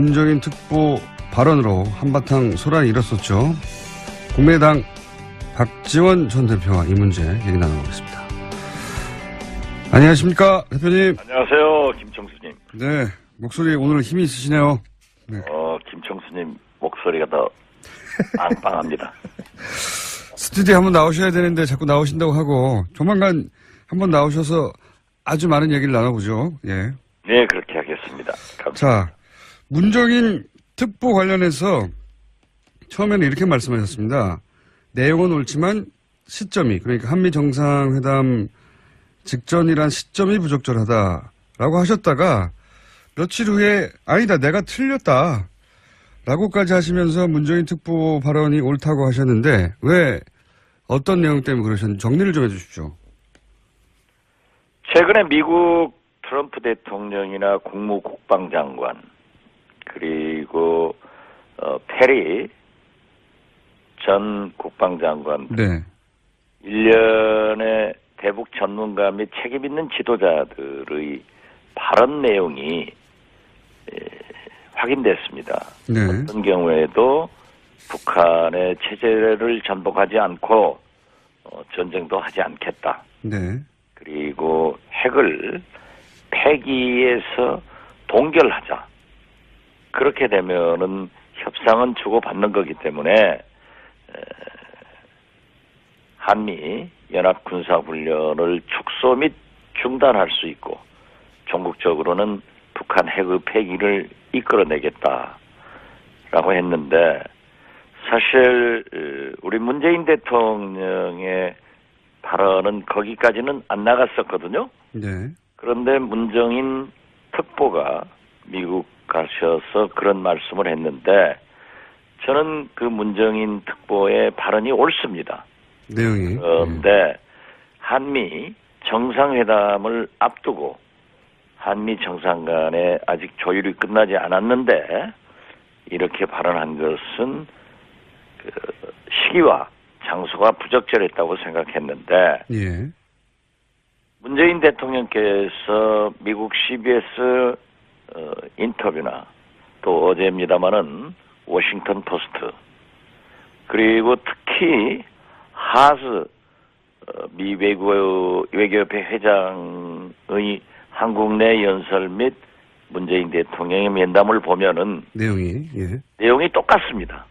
문정인 특보 발언으로 한바탕 소란이 일었었죠. 국민의당 박지원 전 대표와 이 문제 얘기 나눠보겠습니다. 안녕하십니까, 대표님. 안녕하세요, 김청수님. 네, 목소리 오늘 힘이 있으시네요. 네. 김청수님 목소리가 더 빵빵합니다. 스튜디오에 한번 나오셔야 되는데 자꾸 나오신다고 하고 조만간 한번 나오셔서 아주 많은 얘기를 나눠보죠. 예. 네, 그렇게 하겠습니다. 감사합니다. 자, 문정인 특보 관련해서 처음에는 이렇게 말씀하셨습니다. 내용은 옳지만 시점이, 그러니까 한미 정상회담 직전이란 시점이 부적절하다라고 하셨다가 며칠 후에 아니다, 내가 틀렸다 라고까지 하시면서 문정인 특보 발언이 옳다고 하셨는데 왜 어떤 내용 때문에 그러셨는지 정리를 좀 해주십시오. 최근에 미국 트럼프 대통령이나 국무국방장관 그리고 페리 전 국방장관 네. 일련의 대북 전문가 및 책임 있는 지도자들의 발언 내용이 확인됐습니다. 네. 어떤 경우에도 북한의 체제를 전복하지 않고 전쟁도 하지 않겠다. 네. 그리고 핵을 폐기해서 동결하자. 그렇게 되면은 협상은 주고받는 거기 때문에 한미 연합 군사훈련을 축소 및 중단할 수 있고 전국적으로는 북한 핵의 폐기를 이끌어내겠다라고 했는데 사실 우리 문재인 대통령의 발언은 거기까지는 안 나갔었거든요. 네. 그런데 문정인 특보가 미국 가셔서 그런 말씀을 했는데 저는 그 문정인 특보의 발언이 옳습니다. 내용이. 그런데 한미 정상회담을 앞두고 한미 정상 간에 아직 조율이 끝나지 않았는데 이렇게 발언한 것은 그 시기와 장소가 부적절했다고 생각했는데 예. 문재인 대통령께서 미국 CBS 인터뷰나 또 어제입니다마는 워싱턴 포스트 그리고 특히 하스 미 외교협회 회장의 한국 내 연설 및 문재인 대통령의 면담을 보면은 내용이 똑같습니다.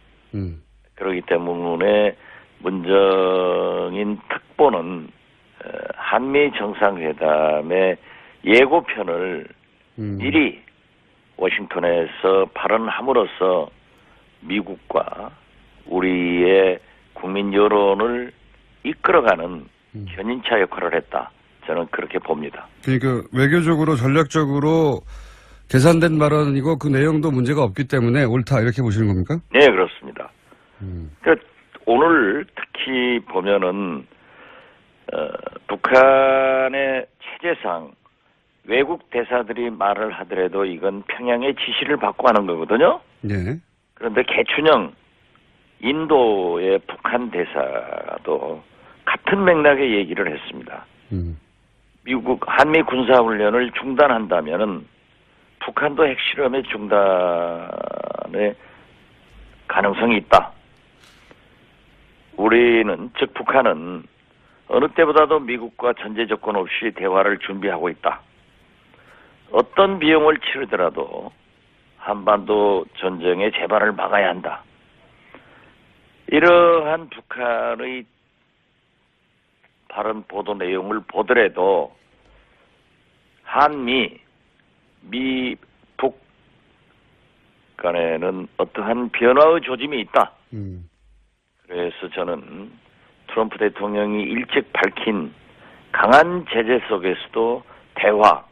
그렇기 때문에 문정인 특보는 한미 정상회담의 예고편을 미리 워싱턴에서 발언함으로써 미국과 우리의 국민 여론을 이끌어가는 견인차 역할을 했다. 저는 그렇게 봅니다. 그러니까 외교적으로 전략적으로 계산된 발언이고 그 내용도 문제가 없기 때문에 옳다 이렇게 보시는 겁니까? 네, 그렇습니다. 그러니까 오늘 특히 보면은 북한의 체제상 외국 대사들이 말을 하더라도 이건 평양의 지시를 받고 하는 거거든요. 네. 그런데 개춘영 인도의 북한 대사도 같은 맥락의 얘기를 했습니다. 미국 한미 군사훈련을 중단한다면은 북한도 핵실험의 중단의 가능성이 있다. 우리는 즉 북한은 어느 때보다도 미국과 전제 조건 없이 대화를 준비하고 있다. 어떤 비용을 치르더라도 한반도 전쟁의 재발을 막아야 한다. 이러한 북한의 발언 보도 내용을 보더라도 한미, 미, 북 간에는 어떠한 변화의 조짐이 있다. 그래서 저는 트럼프 대통령이 일찍 밝힌 강한 제재 속에서도 대화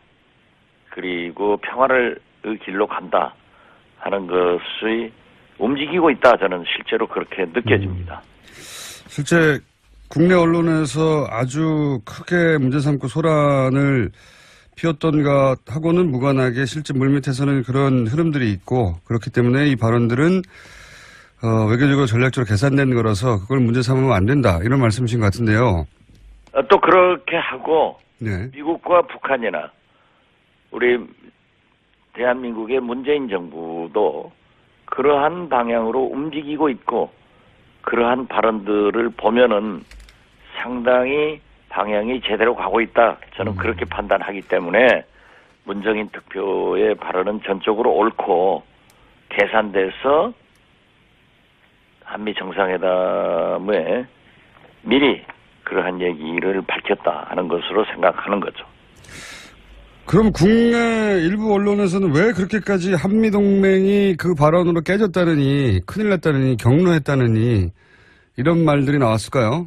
그리고 평화를 길로 간다 하는 것이 움직이고 있다. 저는 실제로 그렇게 느껴집니다. 실제 국내 언론에서 아주 크게 문제 삼고 소란을 피웠던 것하고는 무관하게 실제 물밑에서는 그런 흐름들이 있고 그렇기 때문에 이 발언들은 외교적으로 전략적으로 계산된 거라서 그걸 문제 삼으면 안 된다. 이런 말씀이신 것 같은데요. 또 그렇게 하고 네. 미국과 북한이나 우리 대한민국의 문재인 정부도 그러한 방향으로 움직이고 있고 그러한 발언들을 보면은 상당히 방향이 제대로 가고 있다. 저는 그렇게 판단하기 때문에 문정인 특표의 발언은 전적으로 옳고 계산돼서 한미 정상회담에 미리 그러한 얘기를 밝혔다 하는 것으로 생각하는 거죠. 그럼 국내 일부 언론에서는 왜 그렇게까지 한미동맹이 그 발언으로 깨졌다느니, 큰일 났다느니, 경로했다느니, 이런 말들이 나왔을까요?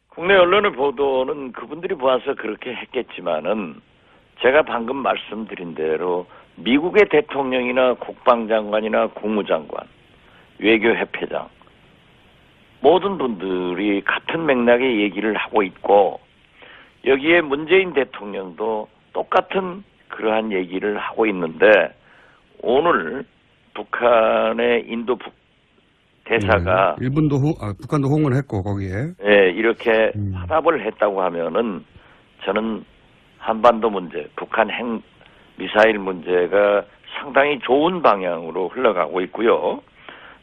국내 언론의 보도는 그분들이 보아서 그렇게 했겠지만은 제가 방금 말씀드린 대로 미국의 대통령이나 국방장관이나 국무장관, 외교협회장 모든 분들이 같은 맥락의 얘기를 하고 있고 여기에 문재인 대통령도 똑같은 그러한 얘기를 하고 있는데 오늘 북한의 인도 대사가 북한도 호응을 했고 거기에 이렇게 화답을 했다고 하면은 저는 한반도 문제, 북한 핵 미사일 문제가 상당히 좋은 방향으로 흘러가고 있고요.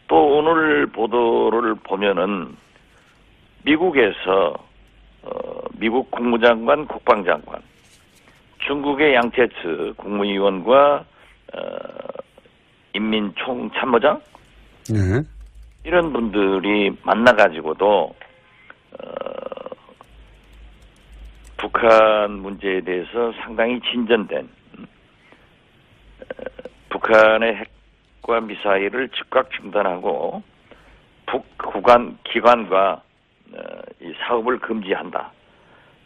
또 오늘 보도를 보면은 미국에서 미국 국무장관, 국방장관, 중국의 양태츠 국무위원과 인민총참모장 네. 이런 분들이 만나가지고도 북한 문제에 대해서 상당히 진전된 북한의 핵과 미사일을 즉각 중단하고 기관과 이 사업을 금지한다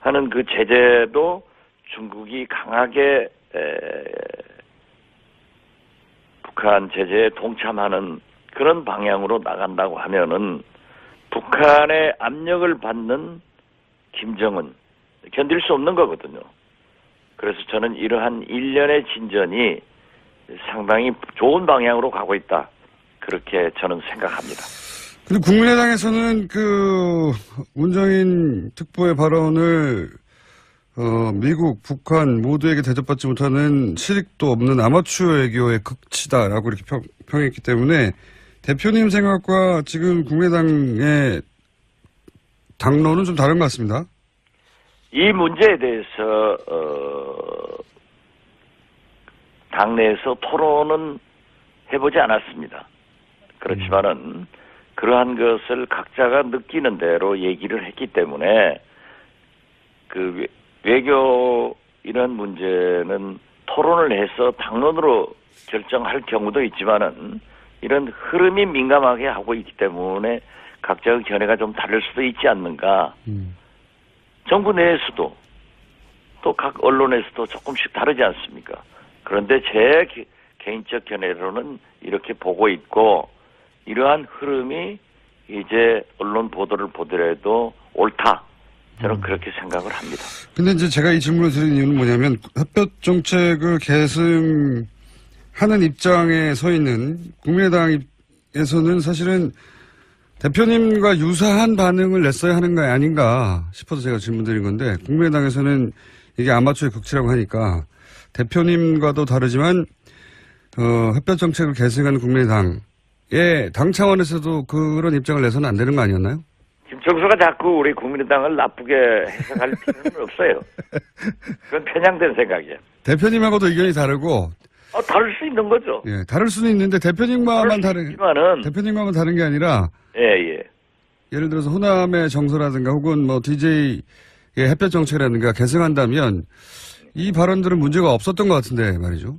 하는 그 제재도 중국이 강하게 북한 제재에 동참하는 그런 방향으로 나간다고 하면은 북한의 압력을 받는 김정은 견딜 수 없는 거거든요. 그래서 저는 이러한 일련의 진전이 상당히 좋은 방향으로 가고 있다. 그렇게 저는 생각합니다. 근데 국민의당에서는 그 문정인 특보의 발언을 미국, 북한 모두에게 대접받지 못하는 실익도 없는 아마추어 외교의 극치다라고 이렇게 평했기 때문에 대표님 생각과 지금 국민의당의 당론은 좀 다른 것 같습니다. 이 문제에 대해서 당내에서 토론은 해보지 않았습니다. 그렇지만은 그러한 것을 각자가 느끼는 대로 얘기를 했기 때문에 그 외교 이런 문제는 토론을 해서 당론으로 결정할 경우도 있지만은 이런 흐름이 민감하게 하고 있기 때문에 각자의 견해가 좀 다를 수도 있지 않는가. 정부 내에서도 또 각 언론에서도 조금씩 다르지 않습니까? 그런데 제 개인적 견해로는 이렇게 보고 있고 이러한 흐름이 이제 언론 보도를 보더라도 옳다. 저는 그렇게 생각을 합니다. 근데 이제 제가 이 질문을 드린 이유는 뭐냐면 햇볕 정책을 계승하는 입장에 서 있는 국민의당에서는 사실은 대표님과 유사한 반응을 냈어야 하는 거 아닌가 싶어서 제가 질문드린 건데 국민의당에서는 이게 아마추어의 극치라고 하니까 대표님과도 다르지만 햇볕 정책을 계승하는 국민의당의 당 차원에서도 그런 입장을 내서는 안 되는 거 아니었나요? 김총수가 자꾸 우리 국민의당을 나쁘게 해석할 필요는 없어요. 그건 편향된 생각이에요. 대표님하고도 의견이 다르고 다를 수 있는 거죠. 예, 다를 수는 있는데 대표님과만 대표님과만 다른 게 아니라 예를 들어서 호남의 정서라든가 혹은 뭐 DJ의 햇볕 정책이라든가 계승한다면 이 발언들은 문제가 없었던 것 같은데 말이죠.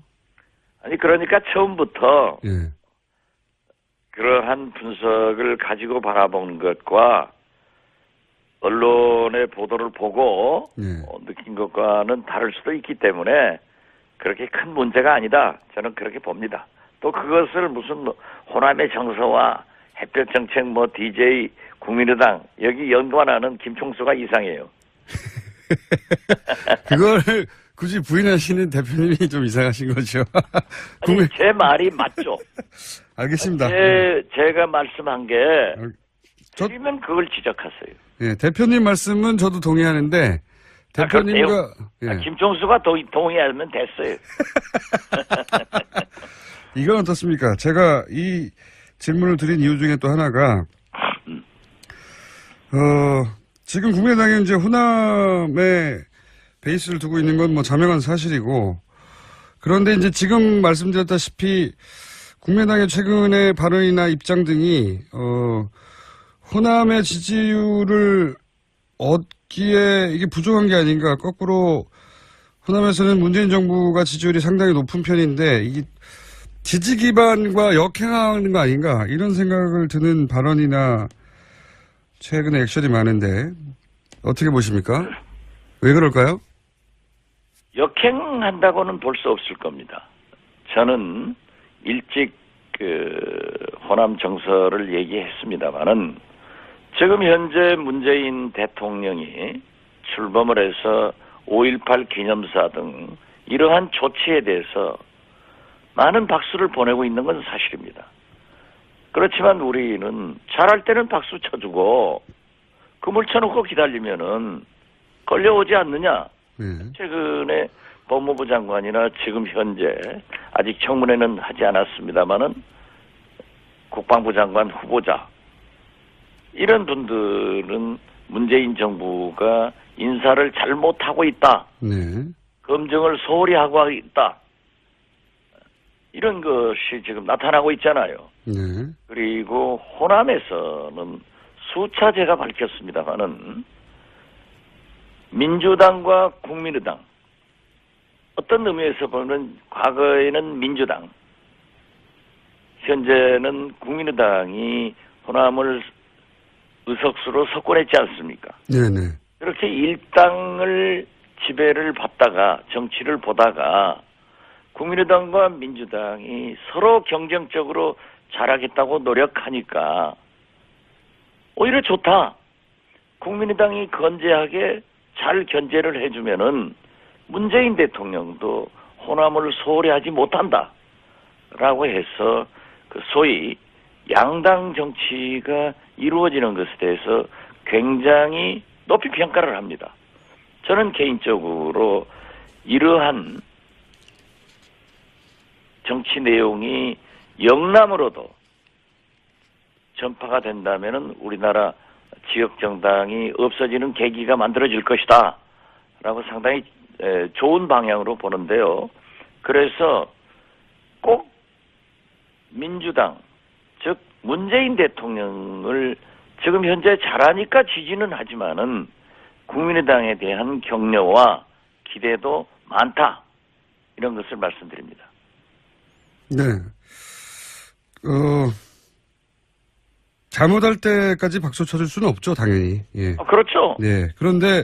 아니 그러니까 처음부터 예. 그러한 분석을 가지고 바라보는 것과 언론의 보도를 보고 느낀 것과는 다를 수도 있기 때문에 그렇게 큰 문제가 아니다. 저는 그렇게 봅니다. 또 그것을 무슨 호남의 정서와 햇볕 정책 뭐 DJ 국민의당 여기 연관하는 김총수가 이상해요. 그걸 굳이 부인하시는 대표님이 좀 이상하신 거죠. 아니, 제 말이 맞죠. 알겠습니다. 제가 말씀한 게 틀리면 그걸 지적하세요. 예, 대표님 말씀은 저도 동의하는데 대표님과 예. 김종수가 동의하면 됐어요. 이건 어떻습니까? 제가 이 질문을 드린 이유 중에 또 하나가 지금 국민의당이 이제 호남에 베이스를 두고 있는 건 뭐 자명한 사실이고, 그런데 이제 지금 말씀드렸다시피 국민의당의 최근의 발언이나 입장 등이 호남의 지지율을 얻기에 이게 부족한 게 아닌가. 거꾸로 호남에서는 문재인 정부가 지지율이 상당히 높은 편인데 이게 지지 기반과 역행하는 거 아닌가, 이런 생각을 드는 발언이나 최근에 액션이 많은데 어떻게 보십니까? 왜 그럴까요? 역행한다고는 볼 수 없을 겁니다. 저는 일찍 호남 정서를 얘기했습니다마는 지금 현재 문재인 대통령이 출범을 해서 5.18 기념사 등 이러한 조치에 대해서 많은 박수를 보내고 있는 건 사실입니다. 그렇지만 우리는 잘할 때는 박수 쳐주고 그물 쳐놓고 기다리면은 걸려오지 않느냐. 최근에 법무부 장관이나 지금 현재 아직 청문회는 하지 않았습니다마는 국방부 장관 후보자 이런 분들은 문재인 정부가 인사를 잘못하고 있다. 네. 검증을 소홀히 하고 있다. 이런 것이 지금 나타나고 있잖아요. 네. 그리고 호남에서는 수차 제가 밝혔습니다마는 민주당과 국민의당, 어떤 의미에서 보면 과거에는 민주당, 현재는 국민의당이 호남을 의석수로 석권했지 않습니까? 네네. 이렇게 일당을 지배를 받다가 정치를 보다가 국민의당과 민주당이 서로 경쟁적으로 잘하겠다고 노력하니까 오히려 좋다. 국민의당이 건재하게 잘 견제를 해주면은 문재인 대통령도 호남을 소홀히 하지 못한다. 라고 해서 그 소위 양당 정치가 이루어지는 것에 대해서 굉장히 높이 평가를 합니다. 저는 개인적으로 이러한 정치 내용이 영남으로도 전파가 된다면은 우리나라 지역 정당이 없어지는 계기가 만들어질 것이다. 라고 상당히 좋은 방향으로 보는데요. 그래서 꼭 민주당, 즉 문재인 대통령을 지금 현재 잘하니까 지지는 하지만은 국민의당에 대한 격려와 기대도 많다. 이런 것을 말씀드립니다. 네. 잘못할 때까지 박수 쳐줄 수는 없죠, 당연히. 예. 그렇죠. 네. 그런데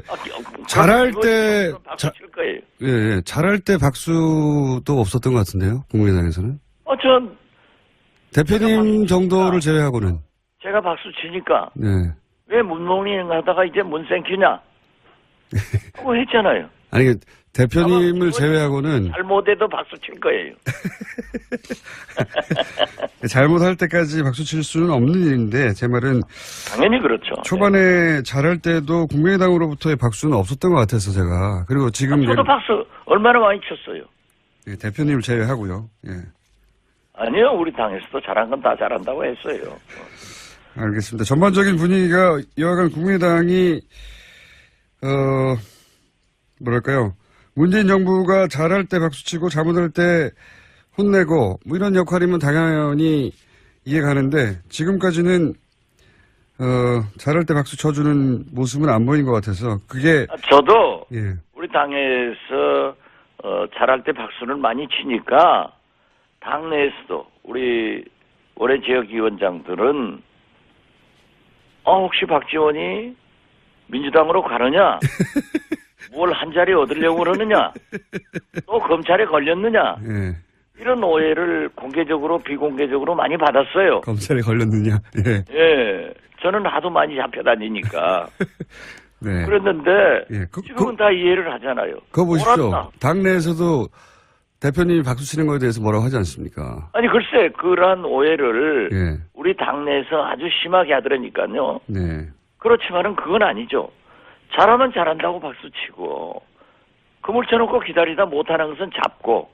잘할 때 박수 칠 거예요. 예, 예. 잘할 때 박수도 없었던 것 같은데요, 국민의당에서는. 전 대표님 정도를 제외하고는. 제가 박수 치니까 네. 왜 문모닝 하다가 이제 문생큐냐? 그거 했잖아요. 아니, 대표님을 제외하고는. 잘못해도 박수 칠 거예요. 잘못할 때까지 박수 칠 수는 없는 일인데, 제 말은. 당연히 그렇죠. 초반에 잘할 때도 국민의당으로부터의 박수는 없었던 것 같아서 제가. 그리고 지금. 저도 박수 얼마나 많이 쳤어요. 예, 대표님을 제외하고요. 예. 아니요, 우리 당에서도 잘한 건 다 잘한다고 했어요. 알겠습니다. 전반적인 분위기가 여하간 국민의당이, 뭐랄까요. 문재인 정부가 잘할 때 박수치고 잘못할 때 혼내고 뭐 이런 역할이면 당연히 이해가는데 지금까지는 잘할 때 박수 쳐주는 모습은 안 보인 것 같아서 그게 저도 예. 우리 당에서 잘할 때 박수를 많이 치니까 당내에서도 우리 올해 지역위원장들은 혹시 박지원이 민주당으로 가느냐? 뭘 한 자리 얻으려고 그러느냐? 또 검찰에 걸렸느냐? 예. 이런 오해를 공개적으로 비공개적으로 많이 받았어요. 검찰에 걸렸느냐? 예. 예. 저는 하도 많이 잡혀다니니까. 네. 그랬는데 예. 지금은 다 이해를 하잖아요. 그거 보십시오. 옳았다. 당내에서도 대표님이 박수 치는 거에 대해서 뭐라고 하지 않습니까? 아니 글쎄 그러한 오해를 예. 우리 당내에서 아주 심하게 하더라니까요. 네. 그렇지만은 그건 아니죠. 잘하면 잘한다고 박수치고 그물 쳐놓고 기다리다 못하는 것은 잡고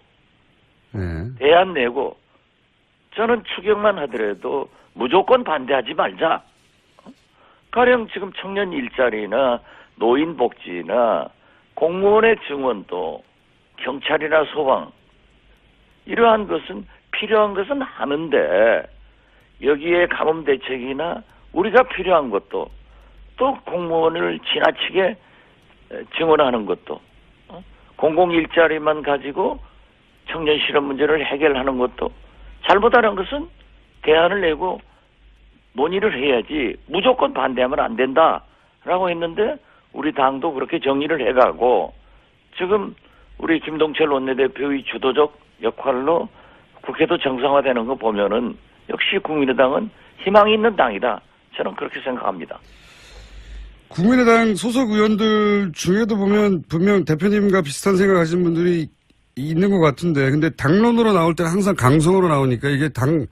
네. 대안 내고 저는 추경만 하더라도 무조건 반대하지 말자. 가령 지금 청년 일자리나 노인 복지나 공무원의 증원도 경찰이나 소방 이러한 것은 필요한 것은 하는데 여기에 가뭄 대책이나 우리가 필요한 것도 또 공무원을 지나치게 증원하는 것도 공공 일자리만 가지고 청년 실업 문제를 해결하는 것도 잘못하는 것은 대안을 내고 논의를 해야지 무조건 반대하면 안 된다라고 했는데 우리 당도 그렇게 정리를 해가고 지금 우리 김동철 원내대표의 주도적 역할로 국회도 정상화되는 거 보면은 역시 국민의당은 희망이 있는 당이다. 저는 그렇게 생각합니다. 국민의당 소속 의원들 중에도 보면 분명 대표님과 비슷한 생각 하시는 분들이 있는 것 같은데 근데 당론으로 나올 때는 항상 강성으로 나오니까 이게 당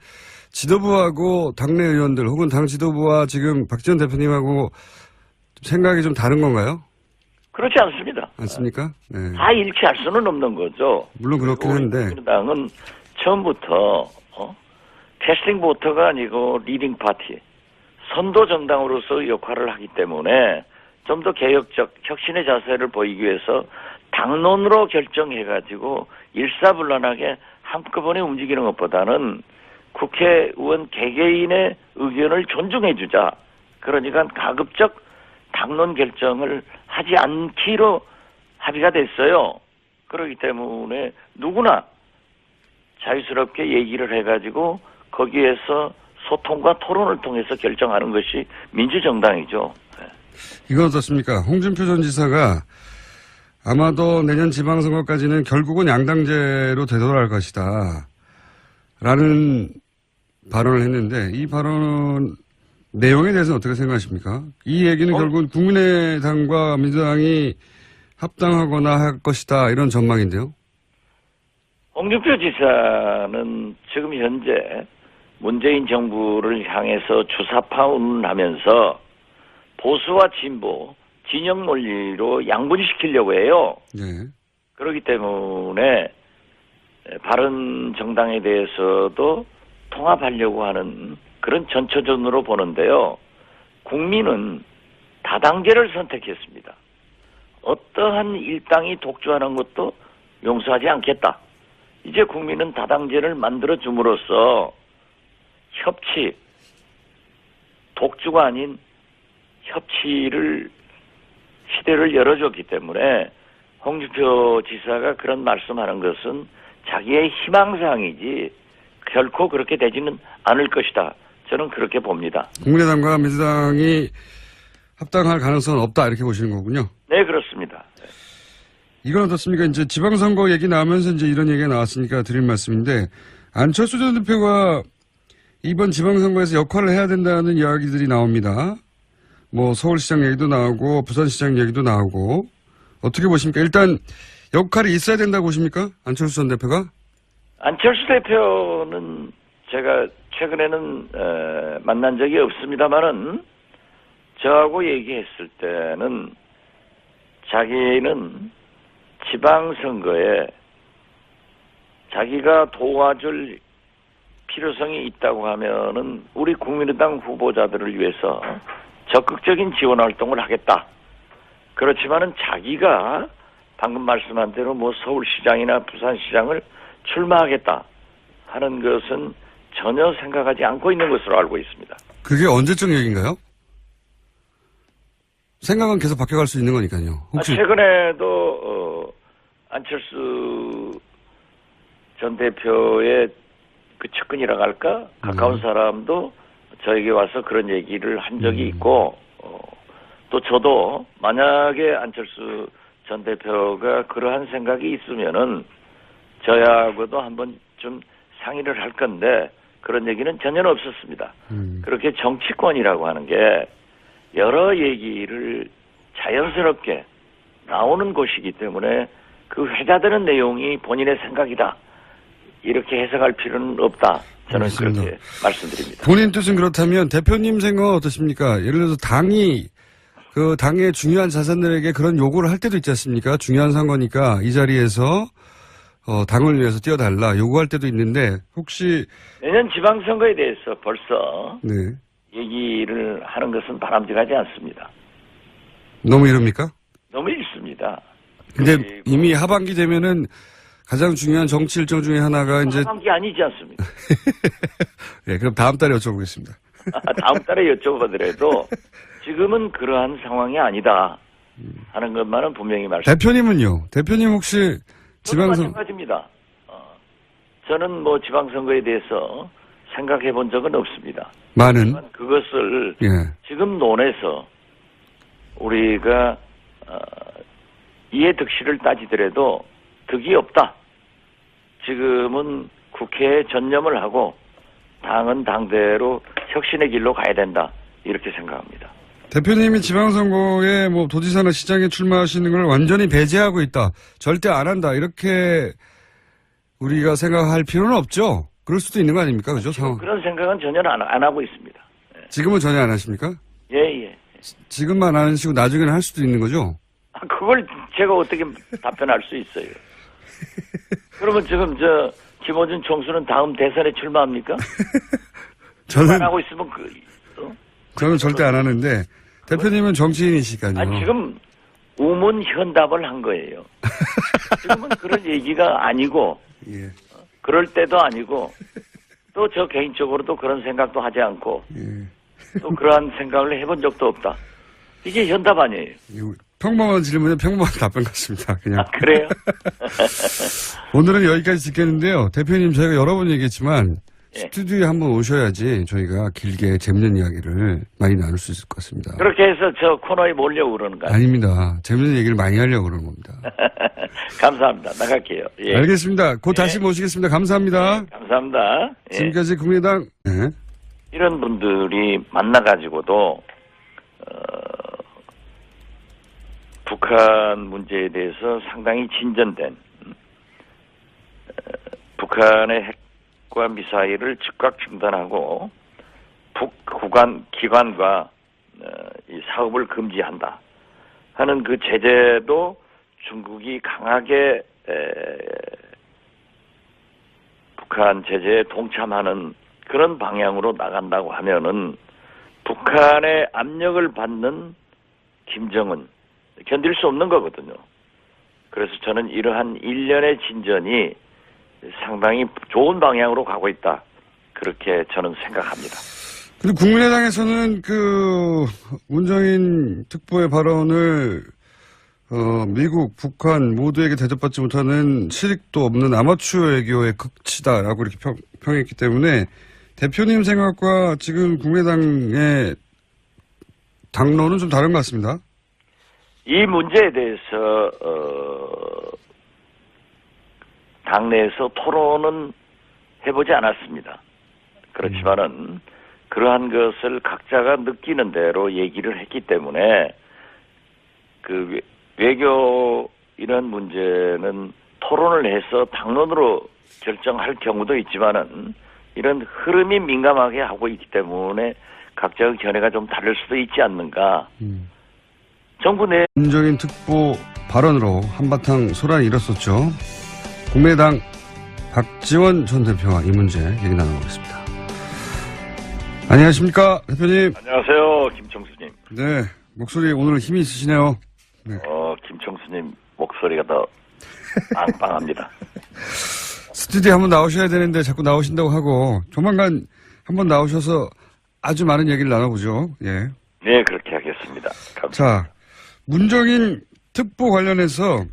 지도부하고 당내 의원들 혹은 당 지도부와 지금 박지원 대표님하고 생각이 좀 다른 건가요? 그렇지 않습니다. 않습니까? 네. 다 일치할 수는 없는 거죠. 물론 그렇긴 한데. 국민의당은 처음부터 캐스팅 보터가 아니고 리딩 파티, 선도 정당으로서 역할을 하기 때문에 좀 더 개혁적 혁신의 자세를 보이기 위해서 당론으로 결정해가지고 일사불란하게 한꺼번에 움직이는 것보다는 국회의원 개개인의 의견을 존중해주자. 그러니까 가급적 당론 결정을 하지 않기로 합의가 됐어요. 그렇기 때문에 누구나 자유스럽게 얘기를 해가지고 거기에서 소통과 토론을 통해서 결정하는 것이 민주정당이죠. 이건 어떻습니까? 홍준표 전 지사가 아마도 내년 지방선거까지는 결국은 양당제로 되돌아갈 것이다. 라는 발언을 했는데 이 발언 내용에 대해서는 어떻게 생각하십니까? 이 얘기는 결국은 국민의당과 민주당이 합당하거나 할 것이다. 이런 전망인데요. 홍준표 지사는 지금 현재 문재인 정부를 향해서 주사파운을 하면서 보수와 진보, 진영 논리로 양분시키려고 해요. 네. 그렇기 때문에 바른 정당에 대해서도 통합하려고 하는 그런 전초전으로 보는데요. 국민은 다당제를 선택했습니다. 어떠한 일당이 독주하는 것도 용서하지 않겠다. 이제 국민은 다당제를 만들어줌으로써 협치, 독주가 아닌 협치를 시대를 열어줬기 때문에 홍준표 지사가 그런 말씀하는 것은 자기의 희망사항이지 결코 그렇게 되지는 않을 것이다. 저는 그렇게 봅니다. 국민의당과 민주당이 합당할 가능성은 없다 이렇게 보시는 거군요. 네, 그렇습니다. 이건 어떻습니까? 이제 지방선거 얘기 나오면서 이제 이런 얘기가 나왔으니까 드릴 말씀인데 안철수 전 대표가 이번 지방선거에서 역할을 해야 된다는 이야기들이 나옵니다. 뭐 서울시장 얘기도 나오고 부산시장 얘기도 나오고 어떻게 보십니까? 일단 역할이 있어야 된다고 보십니까? 안철수 전 대표가? 안철수 대표는 제가 최근에는 만난 적이 없습니다만은 저하고 얘기했을 때는 자기는 지방선거에 자기가 도와줄 필요성이 있다고 하면은 우리 국민의당 후보자들을 위해서 적극적인 지원 활동을 하겠다. 그렇지만은 자기가 방금 말씀한 대로 뭐 서울시장이나 부산시장을 출마하겠다 하는 것은 전혀 생각하지 않고 있는 것으로 알고 있습니다. 그게 언제적 얘기인가요? 생각은 계속 바뀌어갈 수 있는 거니까요. 혹시 최근에도 안철수 전 대표의 그 측근이라고 할까? 가까운 사람도 저에게 와서 그런 얘기를 한 적이 있고 또 저도 만약에 안철수 전 대표가 그러한 생각이 있으면은 저하고도 한번 좀 상의를 할 건데 그런 얘기는 전혀 없었습니다. 그렇게 정치권이라고 하는 게 여러 얘기를 자연스럽게 나오는 곳이기 때문에 그 회자되는 내용이 본인의 생각이다. 이렇게 해석할 필요는 없다. 저는 알겠습니다. 그렇게 말씀드립니다. 본인 뜻은 그렇다면 대표님 생각은 어떠십니까? 예를 들어서 당이 그 당의 중요한 자산들에게 그런 요구를 할 때도 있지 않습니까? 중요한 선거니까 이 자리에서 당을 위해서 뛰어달라 요구할 때도 있는데 혹시 내년 지방선거에 대해서 벌써 네. 얘기를 하는 것은 바람직하지 않습니다. 너무 이럽니까? 너무 있습니다. 근데 이미 하반기 되면은 가장 중요한 정치 일정 중에 하나가 이제 하반기 아니지 않습니까? 네, 그럼 다음 달에 여쭤보겠습니다. 다음 달에 여쭤보더라도 지금은 그러한 상황이 아니다 하는 것만은 분명히 대표님은요? 대표님 혹시 지방선 마찬가지입니다. 저는 뭐 지방선거에 대해서 생각해 본 적은 없습니다. 많은 그것을 예. 지금 논에서 우리가 이해 득실을 따지더라도 득이 없다. 지금은 국회에 전념을 하고 당은 당대로 혁신의 길로 가야 된다. 이렇게 생각합니다. 대표님이 지방선거에 뭐 도지사나 시장에 출마하시는 걸 완전히 배제하고 있다. 절대 안 한다. 이렇게 우리가 생각할 필요는 없죠. 그럴 수도 있는 거 아닙니까? 그죠? 상황. 그런 생각은 전혀 안 하고 있습니다. 예. 지금은 전혀 안 하십니까? 예. 지금만 안 하시고 나중에는 할 수도 있는 거죠? 그걸 제가 어떻게 답변할 수 있어요? 그러면 지금 김어준 총수는 다음 대선에 출마합니까? 안 하고 있으면 저는 절대 안 하는데 대표님은 정치인이시니까요. 아니 지금 우문현답을 한 거예요. 지금은 그런 얘기가 아니고 예. 그럴 때도 아니고 또 저 개인적으로도 그런 생각도 하지 않고 예. 또 그러한 생각을 해본 적도 없다. 이게 현답 아니에요. 평범한 질문에 평범한 답변 같습니다. 그냥. 그래요? 오늘은 여기까지 듣겠는데요. 대표님 저희가 여러 번 얘기했지만 예. 스튜디오에 한번 오셔야지 저희가 길게 재밌는 이야기를 많이 나눌 수 있을 것 같습니다. 그렇게 해서 저 코너에 몰려고 그러는 거 아니에요? 아닙니다. 재밌는 얘기를 많이 하려고 그러는 겁니다. 감사합니다. 나갈게요. 예. 알겠습니다. 곧 다시 모시겠습니다. 감사합니다. 감사합니다. 예. 지금까지 국민의당 네. 이런 분들이 만나가지고도 북한 문제에 대해서 상당히 진전된 북한의 핵과 미사일을 즉각 중단하고 기관과 이 사업을 금지한다 하는 그 제재도 중국이 강하게 북한 제재에 동참하는 그런 방향으로 나간다고 하면은 북한의 압력을 받는 김정은 견딜 수 없는 거거든요. 그래서 저는 이러한 일련의 진전이 상당히 좋은 방향으로 가고 있다. 그렇게 저는 생각합니다. 근데 국민의당에서는 그 문정인 특보의 발언을 미국, 북한 모두에게 대접받지 못하는 실익도 없는 아마추어 외교의 극치다라고 이렇게 평했기 때문에 대표님 생각과 지금 국민의당의 당론은 좀 다른 것 같습니다. 이 문제에 대해서 당내에서 토론은 해보지 않았습니다. 그렇지만은 그러한 것을 각자가 느끼는 대로 얘기를 했기 때문에 그 외교 이런 문제는 토론을 해서 당론으로 결정할 경우도 있지만은 이런 흐름이 민감하게 하고 있기 때문에 각자의 견해가 좀 다를 수도 있지 않는가. 정부 내 문정인 특보 발언으로 한바탕 소란이 일었었죠. 국민의당 박지원 전 대표와 이 문제 얘기 나눠보겠습니다. 안녕하십니까 대표님. 안녕하세요 김청수님. 네 목소리 오늘 힘이 있으시네요. 네. 김청수님 목소리가 더 빵빵합니다. 스튜디오에 한번 나오셔야 되는데 자꾸 나오신다고 하고 조만간 한번 나오셔서 아주 많은 얘기를 나눠보죠. 예. 네 그렇게 하겠습니다. 감사합니다. 자 문정인 특보 관련해서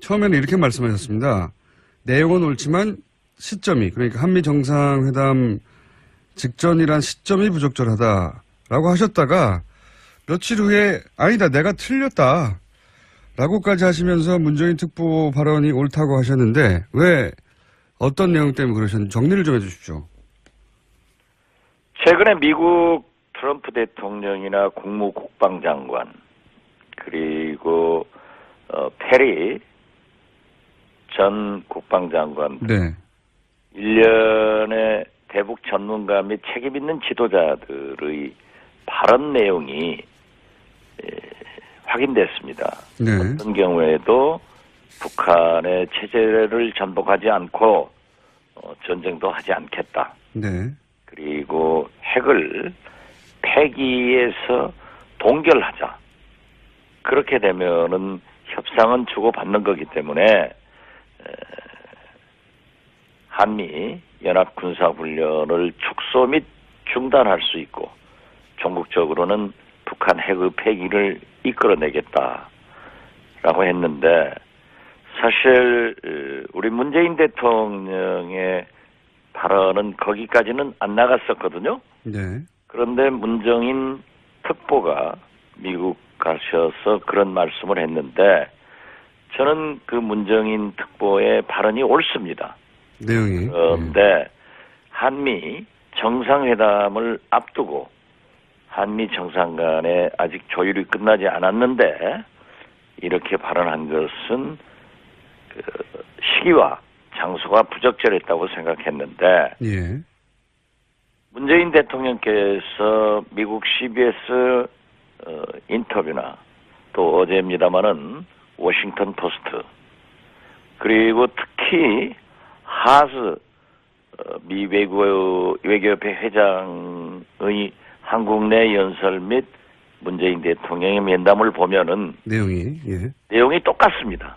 처음에는 이렇게 말씀하셨습니다. 내용은 옳지만 시점이 그러니까 한미 정상회담 직전이란 시점이 부적절하다라고 하셨다가 며칠 후에 아니다 내가 틀렸다 라고까지 하시면서 문정인 특보 발언이 옳다고 하셨는데 왜 어떤 내용 때문에 그러셨는지 정리를 좀 해주십시오. 최근에 미국 트럼프 대통령이나 국무국방장관 그리고 페리 전 국방장관 네. 일련의 대북 전문가 및 책임 있는 지도자들의 발언 내용이 확인됐습니다. 네. 어떤 경우에도 북한의 체제를 전복하지 않고 전쟁도 하지 않겠다. 네. 그리고 핵을 폐기해서 동결하자. 그렇게 되면은 협상은 주고받는 거기 때문에 한미 연합 군사훈련을 축소 및 중단할 수 있고 전국적으로는 북한 핵의 폐기를 이끌어내겠다라고 했는데 사실 우리 문재인 대통령의 발언은 거기까지는 안 나갔었거든요. 네. 그런데 문정인 특보가 미국 가셔서 그런 말씀을 했는데 저는 그 문정인 특보의 발언이 옳습니다. 내용이. 그런데 한미 정상회담을 앞두고 한미 정상 간에 아직 조율이 끝나지 않았는데 이렇게 발언한 것은 그 시기와 장소가 부적절했다고 생각했는데 예. 문재인 대통령께서 미국 CBS 인터뷰나 또 어제입니다마는 워싱턴 포스트 그리고 특히 하스 미 외교협회 회장의 한국 내 연설 및 문재인 대통령의 면담을 보면은 내용이 똑같습니다.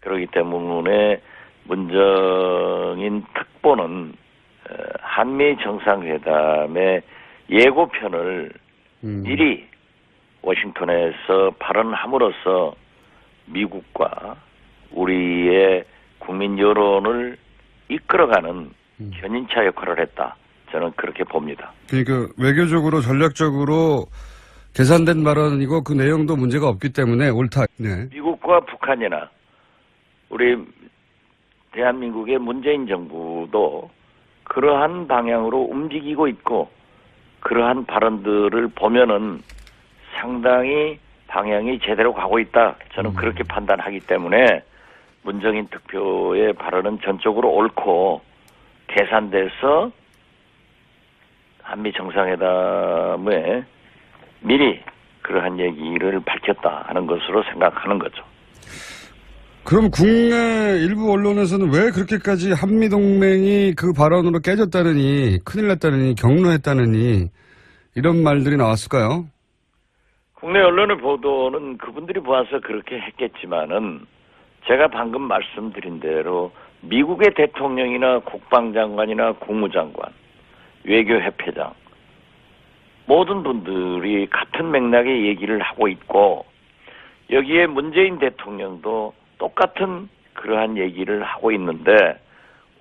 그렇기 때문에 문정인 특보는 한미 정상회담의 예고편을 미리 워싱턴에서 발언함으로써 미국과 우리의 국민 여론을 이끌어가는 견인차 역할을 했다. 저는 그렇게 봅니다. 그러니까 외교적으로 전략적으로 계산된 발언이고 그 내용도 문제가 없기 때문에 옳다. 네. 미국과 북한이나 우리 대한민국의 문재인 정부도 그러한 방향으로 움직이고 있고 그러한 발언들을 보면은 상당히 방향이 제대로 가고 있다. 저는 그렇게 판단하기 때문에 문정인 특보의 발언은 전적으로 옳고 계산돼서 한미 정상회담에 미리 그러한 얘기를 밝혔다 하는 것으로 생각하는 거죠. 그럼 국내 일부 언론에서는 왜 그렇게까지 한미동맹이 그 발언으로 깨졌다느니 큰일 났다느니 격노했다느니 이런 말들이 나왔을까요? 국내 언론의 보도는 그분들이 보아서 그렇게 했겠지만은 제가 방금 말씀드린 대로 미국의 대통령이나 국방장관이나 국무장관, 외교협회장 모든 분들이 같은 맥락의 얘기를 하고 있고 여기에 문재인 대통령도 똑같은 그러한 얘기를 하고 있는데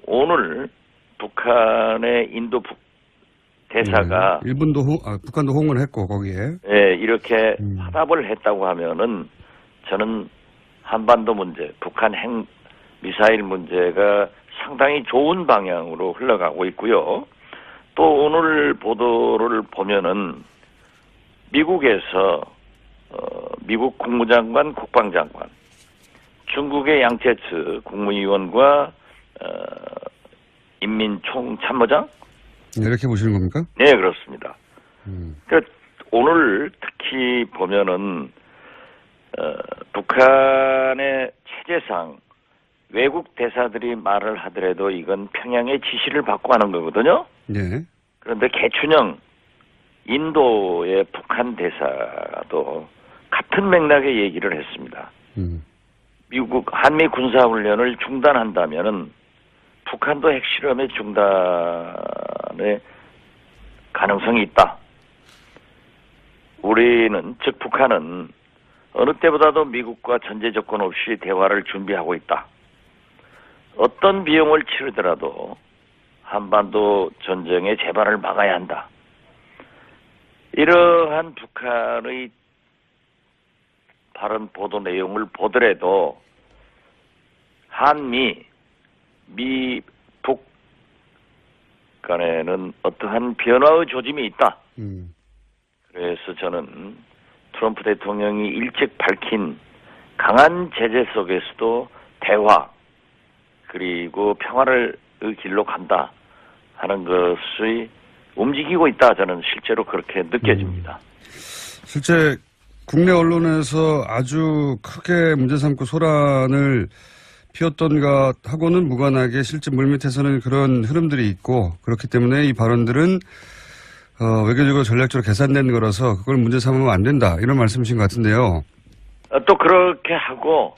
오늘 북한의 인도 대사가 일본도 북한도 호응을 했고 거기에 이렇게 화답을 했다고 하면은 저는 한반도 문제, 북한 핵 미사일 문제가 상당히 좋은 방향으로 흘러가고 있고요. 또 오늘 보도를 보면은 미국에서 미국 국무장관, 국방장관, 중국의 양제츠 국무위원과 인민총참모장 이렇게 보시는 겁니까? 네, 그렇습니다. 그러니까 오늘 특히 보면은 북한의 체제상 외국 대사들이 말을 하더라도 이건 평양의 지시를 받고 하는 거거든요. 네. 그런데 개춘영 인도의 북한 대사도 같은 맥락의 얘기를 했습니다. 미국 한미 군사훈련을 중단한다면은 북한도 핵실험의 중단의 가능성이 있다. 우리는 즉 북한은 어느 때보다도 미국과 전제 조건 없이 대화를 준비하고 있다. 어떤 비용을 치르더라도 한반도 전쟁의 재발을 막아야 한다. 이러한 북한의 발언 보도 내용을 보더라도 한미, 미, 북 간에는 어떠한 변화의 조짐이 있다. 그래서 저는 트럼프 대통령이 일찍 밝힌 강한 제재 속에서도 대화 그리고 평화를 길로 간다 하는 것이 움직이고 있다. 저는 실제로 그렇게 느껴집니다. 실제 국내 언론에서 아주 크게 문제 삼고 소란을 피웠던 것하고는 무관하게 실제 물밑에서는 그런 흐름들이 있고 그렇기 때문에 이 발언들은 외교적으로 전략적으로 계산된 거라서 그걸 문제 삼으면 안 된다. 이런 말씀이신 것 같은데요. 또 그렇게 하고